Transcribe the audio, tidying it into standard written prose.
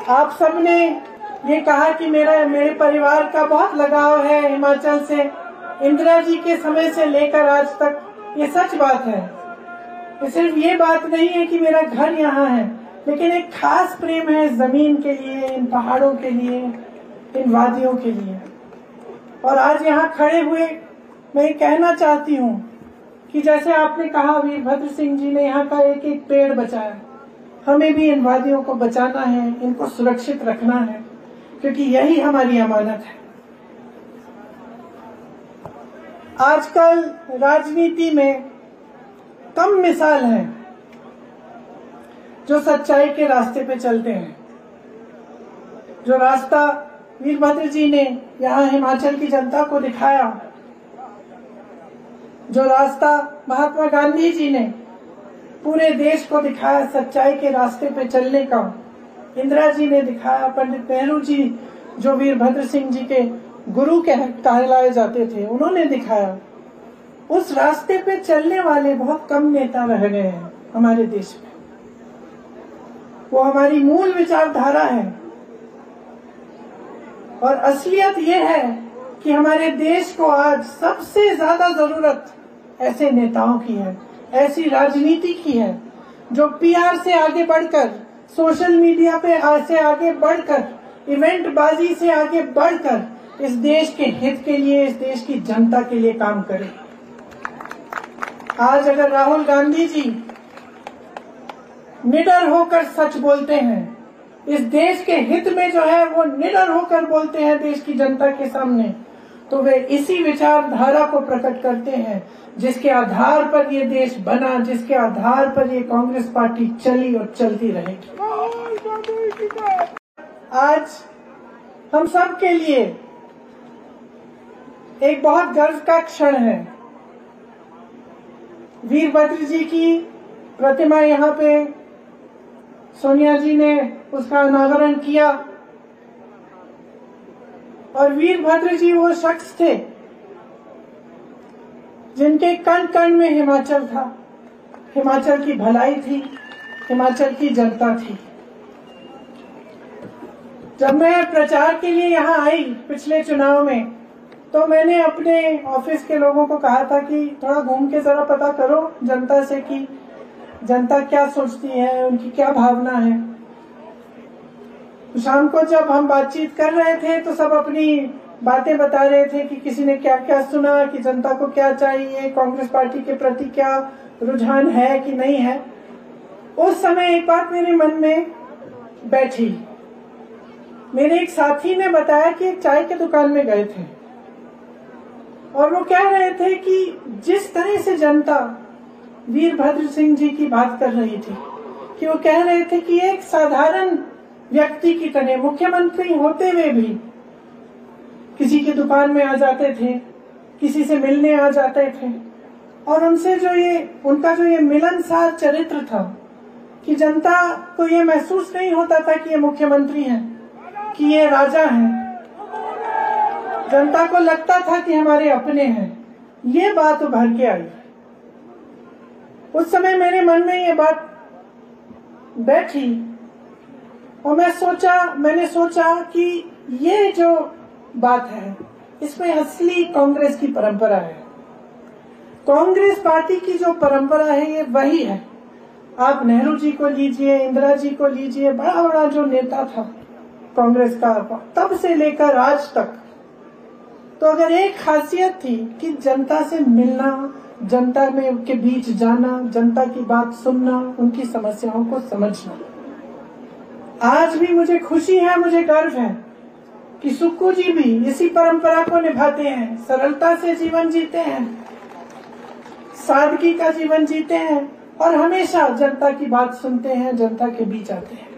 आप सबने ये कहा कि मेरे परिवार का बहुत लगाव है हिमाचल से, इंदिरा जी के समय से लेकर आज तक। ये सच बात है। ये सिर्फ ये बात नहीं है कि मेरा घर यहाँ है, लेकिन एक खास प्रेम है जमीन के लिए, इन पहाड़ों के लिए, इन वादियों के लिए। और आज यहाँ खड़े हुए मैं कहना चाहती हूँ कि जैसे आपने कहा वीरभद्र सिंह जी ने यहाँ का एक एक पेड़ बचाया, हमें भी इन वादियों को बचाना है, इनको सुरक्षित रखना है, क्योंकि यही हमारी अमानत है। आजकल राजनीति में कम मिसाल हैं जो सच्चाई के रास्ते पे चलते हैं। जो रास्ता वीरभद्र जी ने यहाँ हिमाचल की जनता को दिखाया, जो रास्ता महात्मा गांधी जी ने पूरे देश को दिखाया सच्चाई के रास्ते पे चलने का, इंदिरा जी ने दिखाया, पंडित नेहरू जी जो वीरभद्र सिंह जी के गुरु कहलाए जाते थे, उन्होंने दिखाया। उस रास्ते पे चलने वाले बहुत कम नेता रह गए हैं हमारे देश में। वो हमारी मूल विचारधारा है। और असलियत ये है कि हमारे देश को आज सबसे ज्यादा जरूरत ऐसे नेताओं की है, ऐसी राजनीति की है जो पीआर से आगे बढ़कर, सोशल मीडिया पे से आगे बढ़कर, इवेंट बाजी से आगे बढ़कर इस देश के हित के लिए, इस देश की जनता के लिए काम करे। आज अगर राहुल गांधी जी निडर होकर सच बोलते हैं, इस देश के हित में जो है वो निडर होकर बोलते हैं देश की जनता के सामने, तो वे इसी विचारधारा को प्रकट करते हैं जिसके आधार पर ये देश बना, जिसके आधार पर ये कांग्रेस पार्टी चली और चलती रहेगी। आज हम सब के लिए एक बहुत गर्व का क्षण है। वीरभद्र जी की प्रतिमा यहाँ पे सोनिया जी ने उसका अनावरण किया। और वीरभद्र जी वो शख्स थे जिनके कण कण में हिमाचल था, हिमाचल की भलाई थी, हिमाचल की जनता थी। जब मैं प्रचार के लिए यहाँ आई पिछले चुनाव में, तो मैंने अपने ऑफिस के लोगों को कहा था कि थोड़ा घूम के जरा पता करो जनता से कि जनता क्या सोचती है, उनकी क्या भावना है। शाम को जब हम बातचीत कर रहे थे तो सब अपनी बातें बता रहे थे कि किसी ने क्या क्या सुना, कि जनता को क्या चाहिए, कांग्रेस पार्टी के प्रति क्या रुझान है कि नहीं है। उस समय एक बात मेरे मन में बैठी। मेरे एक साथी ने बताया कि एक चाय की दुकान में गए थे और वो कह रहे थे कि जिस तरह से जनता वीरभद्र सिंह जी की बात कर रही थी, कि वो कह रहे थे कि एक साधारण व्यक्ति की तरह मुख्यमंत्री होते हुए भी किसी की दुकान में आ जाते थे, किसी से मिलने आ जाते थे, और उनसे जो उनका जो मिलनसार चरित्र था कि जनता को ये महसूस नहीं होता था कि ये मुख्यमंत्री हैं, कि ये राजा हैं। जनता को लगता था कि हमारे अपने हैं। ये बात उभर के आई। उस समय मेरे मन में ये बात बैठी और मैंने सोचा कि ये जो बात है इसमें असली कांग्रेस की परंपरा है। कांग्रेस पार्टी की जो परंपरा है ये वही है। आप नेहरू जी को लीजिए, इंदिरा जी को लीजिए, बड़ा बड़ा जो नेता था कांग्रेस का तब से लेकर आज तक, तो अगर एक खासियत थी कि जनता से मिलना, जनता में के बीच जाना, जनता की बात सुनना, उनकी समस्याओं को समझना। आज भी मुझे खुशी है, मुझे गर्व है कि सुक्खू जी भी इसी परंपरा को निभाते हैं, सरलता से जीवन जीते हैं, सादगी का जीवन जीते हैं और हमेशा जनता की बात सुनते हैं, जनता के बीच आते हैं।